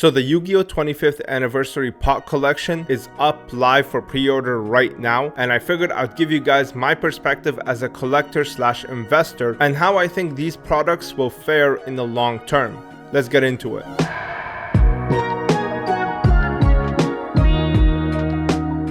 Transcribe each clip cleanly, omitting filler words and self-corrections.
So the Yu-Gi-Oh 25th anniversary pot collection is up live for pre-order right now, and I figured I'd give you guys my perspective as a collector slash investor and how I think these products will fare in the long term. Let's get into it.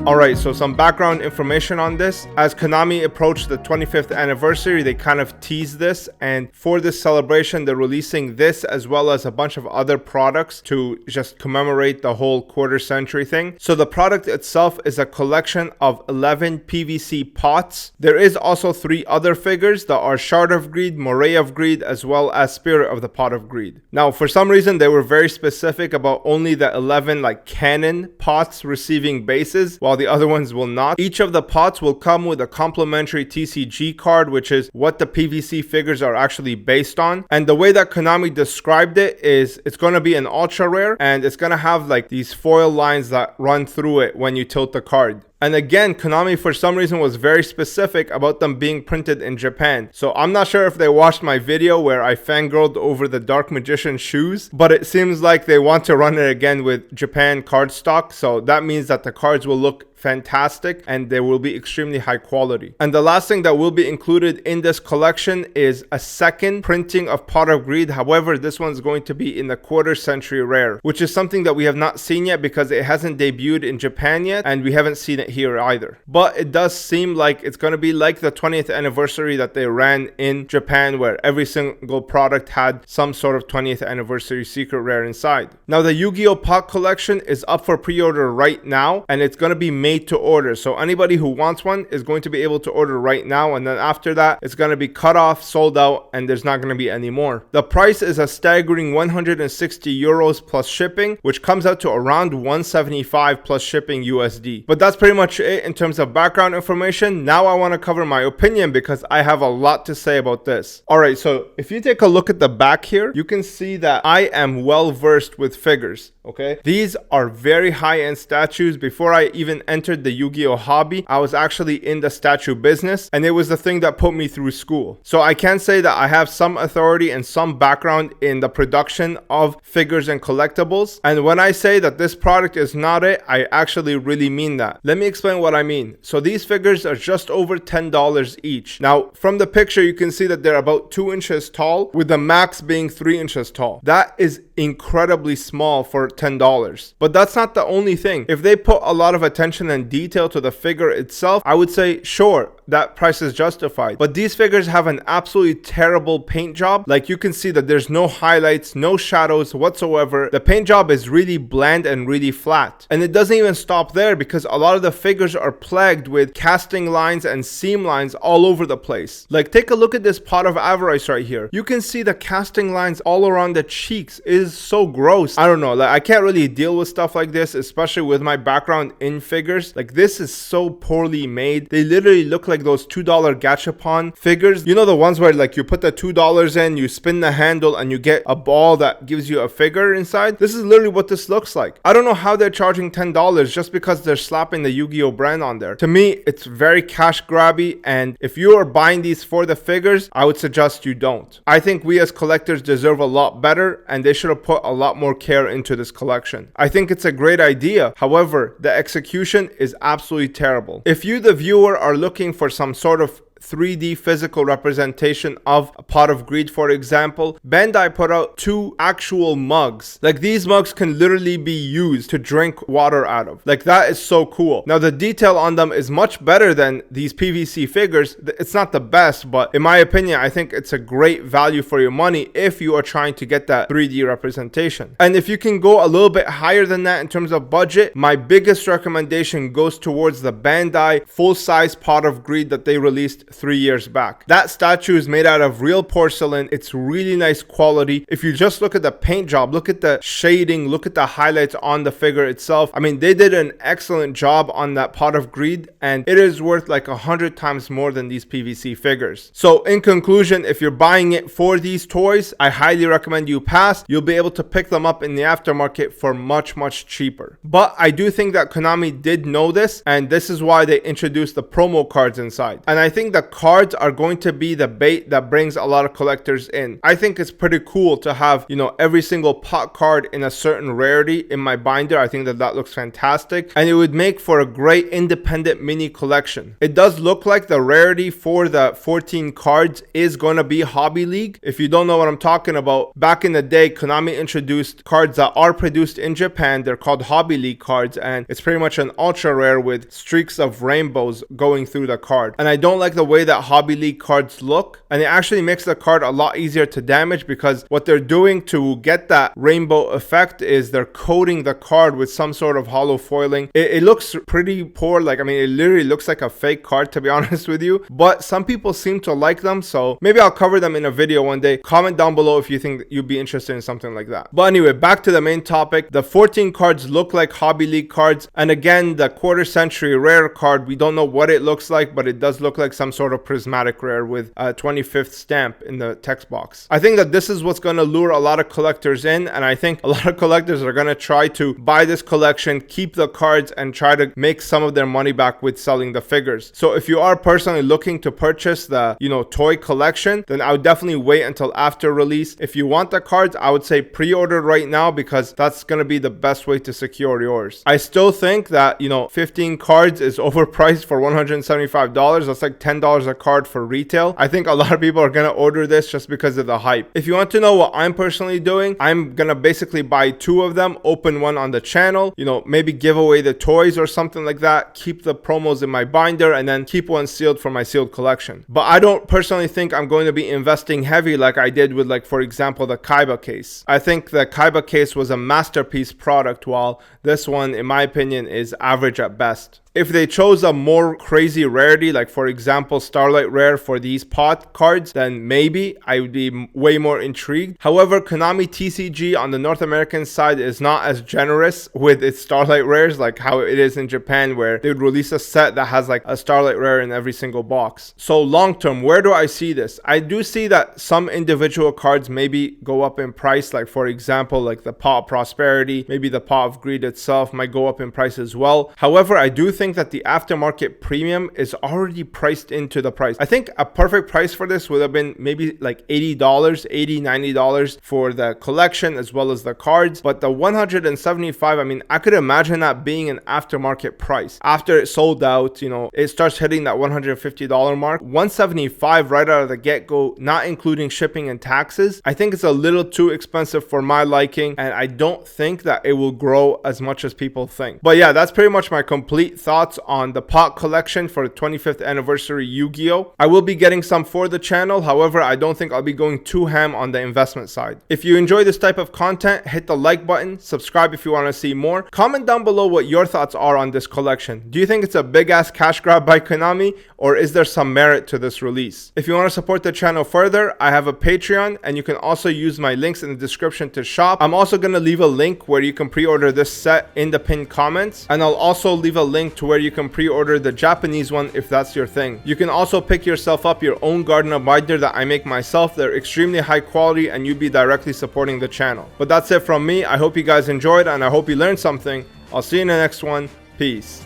Alright, so some background information on this. As Konami approached the 25th anniversary, they kind of teased this, and for this celebration they're releasing this as well as a bunch of other products to just commemorate the whole quarter century thing. So the product itself is a collection of 11 PVC pots. There is also 3 other figures that are Shard of Greed, Moray of Greed, as well as Spirit of the Pot of Greed. Now for some reason they were very specific about only the 11 like canon pots receiving bases, while the other ones will not. Each of the pots will come with a complimentary TCG card, which is what the PVC figures are actually based on. And the way that Konami described it is it's going to be an ultra rare, and it's going to have like these foil lines that run through it when you tilt the card. And again, Konami for some reason was very specific about them being printed in Japan. So I'm not sure if they watched my video where I fangirled over the Dark Magician shoes, but it seems like they want to run it again with Japan cardstock. So that means that the cards will look fantastic and they will be extremely high quality. And the last thing that will be included in this collection is a second printing of Pot of Greed. However, this one's going to be in the quarter century rare, which is something that we have not seen yet because it hasn't debuted in Japan yet, and we haven't seen it here either. But it does seem like it's going to be like the 20th anniversary that they ran in Japan, where every single product had some sort of 20th anniversary secret rare inside. Now the Yu-Gi-Oh pot collection is up for pre-order right now, and it's going to be made to order. So anybody who wants one is going to be able to order right now, and then after that it's going to be cut off, sold out, and there's not going to be any more. The price is a staggering 160 euros plus shipping, which comes out to around 175 plus shipping USD. But that's pretty much it in terms of background information. Now I want to cover my opinion because I have a lot to say about this. Alright, so if you take a look at the back here, you can see that I am well versed with figures. Okay, these are very high-end statues. Before I even entered the Yu-Gi-Oh hobby, I was actually in the statue business, and it was the thing that put me through school. So I can say that I have some authority and some background in the production of figures and collectibles. And when I say that this product is not it, I actually really mean that. Let me explain what I mean. So these figures are just over $10 each. Now from the picture you can see that they're about 2 inches tall, with the max being 3 inches tall. That is incredibly small for $10. But that's not the only thing. If they put a lot of attention and detail to the figure itself, I would say sure, that price is justified. But these figures have an absolutely terrible paint job. Like you can see that there's no highlights, no shadows whatsoever. The paint job is really bland and really flat. And it doesn't even stop there, because a lot of the figures are plagued with casting lines and seam lines all over the place. Like take a look at this Pot of Avarice right here. You can see the casting lines all around the cheeks. It is so gross. I don't know, like I can't really deal with stuff like this, especially with my background in figures. Like this is so poorly made. They literally look like those $2 gachapon figures. You know, the ones where like you put the $2 in, you spin the handle, and you get a ball that gives you a figure inside. This is literally what this looks like. I don't know how they're charging $10 just because they're slapping the Yu-Gi-Oh brand on there. To me, it's very cash grabby, and if you are buying these for the figures, I would suggest you don't. I think we as collectors deserve a lot better, and they should have put a lot more care into this collection. I think it's a great idea. However, the execution is absolutely terrible. If you, the viewer, are looking for some sort of 3D physical representation of a Pot of Greed, for example, Bandai put out 2 actual mugs. Like these mugs can literally be used to drink water out of. Like that is so cool. Now the detail on them is much better than these PVC figures. It's not the best, but in my opinion, I think it's a great value for your money if you are trying to get that 3D representation. And if you can go a little bit higher than that in terms of budget, my biggest recommendation goes towards the Bandai full-size Pot of Greed that they released 3 years back. That statue is made out of real porcelain. It's really nice quality. If you just look at the paint job, look at the shading, look at the highlights on the figure itself. I mean, they did an excellent job on that Pot of Greed, and it is worth like 100 times more than these PVC figures. So in conclusion, if you're buying it for these toys, I highly recommend you pass. You'll be able to pick them up in the aftermarket for much cheaper. But I do think that Konami did know this, and this is why they introduced the promo cards inside. And I think that the cards are going to be the bait that brings a lot of collectors in. I think it's pretty cool to have, you know, every single pot card in a certain rarity in my binder. I think that that looks fantastic, and it would make for a great independent mini collection. It does look like the rarity for the 14 cards is going to be Hobby League. If you don't know what I'm talking about, back in the day, Konami introduced cards that are produced in Japan. They're called Hobby League cards, and it's pretty much an ultra rare with streaks of rainbows going through the card. And I don't like the way that Hobby League cards look, and it actually makes the card a lot easier to damage, because what they're doing to get that rainbow effect is they're coating the card with some sort of hollow foiling. It looks pretty poor. Like, I mean, it literally looks like a fake card, to be honest with you, but some people seem to like them, so maybe I'll cover them in a video one day. Comment down below if you think you'd be interested in something like that. But anyway, back to the main topic. The 14 cards look like Hobby League cards, and again, the quarter century rare card, we don't know what it looks like, but it does look like some sort of prismatic rare with a 25th stamp in the text box. I think that this is what's going to lure a lot of collectors in, and I think a lot of collectors are going to try to buy this collection, keep the cards, and try to make some of their money back with selling the figures. So if you are personally looking to purchase the, you know, toy collection, then I would definitely wait until after release. If you want the cards, I would say pre-order right now, because that's going to be the best way to secure yours. I still think that, you know, 15 cards is overpriced for $175. That's like $10 a card for retail. I think a lot of people are going to order this just because of the hype. If you want to know what I'm personally doing, I'm going to basically buy 2 of them, open one on the channel, you know, maybe give away the toys or something like that, keep the promos in my binder, and then keep one sealed for my sealed collection. But I don't personally think I'm going to be investing heavy like I did with, like, for example, the Kaiba case. I think the Kaiba case was a masterpiece product, while this one, in my opinion, is average at best. If they chose a more crazy rarity, like for example Starlight Rare for these pot cards, then maybe I would be way more intrigued. However, Konami TCG on the North American side is not as generous with its Starlight Rares like how it is in Japan, where they would release a set that has like a Starlight Rare in every single box. So long term, where do I see this? I do see that some individual cards maybe go up in price, like for example like the Pot of Prosperity, maybe the Pot of Greed itself might go up in price as well. However, I do think that the aftermarket premium is already priced into the price. I think a perfect price for this would have been maybe like $80, $90 for the collection as well as the cards. But the $175, I mean, I could imagine that being an aftermarket price. After it sold out, you know, it starts hitting that $150 mark. $175 right out of the get-go, not including shipping and taxes. I think it's a little too expensive for my liking, and I don't think that it will grow as much as people think. But yeah, that's pretty much my complete thoughts on the pot collection for the 25th anniversary Yu-Gi-Oh! I will be getting some for the channel. However, I don't think I'll be going too ham on the investment side. If you enjoy this type of content, hit the like button, subscribe if you want to see more. Comment down below what your thoughts are on this collection. Do you think it's a big ass cash grab by Konami, or is there some merit to this release? If you want to support the channel further, I have a Patreon, and you can also use my links in the description to shop. I'm also going to leave a link where you can pre-order this set in the pinned comments, and I'll also leave a link to where you can pre-order the Japanese one if that's your thing. You can also pick yourself up your own Gardener binder that I make myself. They're extremely high quality, and you'll be directly supporting the channel. But that's it from me. I hope you guys enjoyed, and I hope you learned something. I'll see you in the next one. Peace.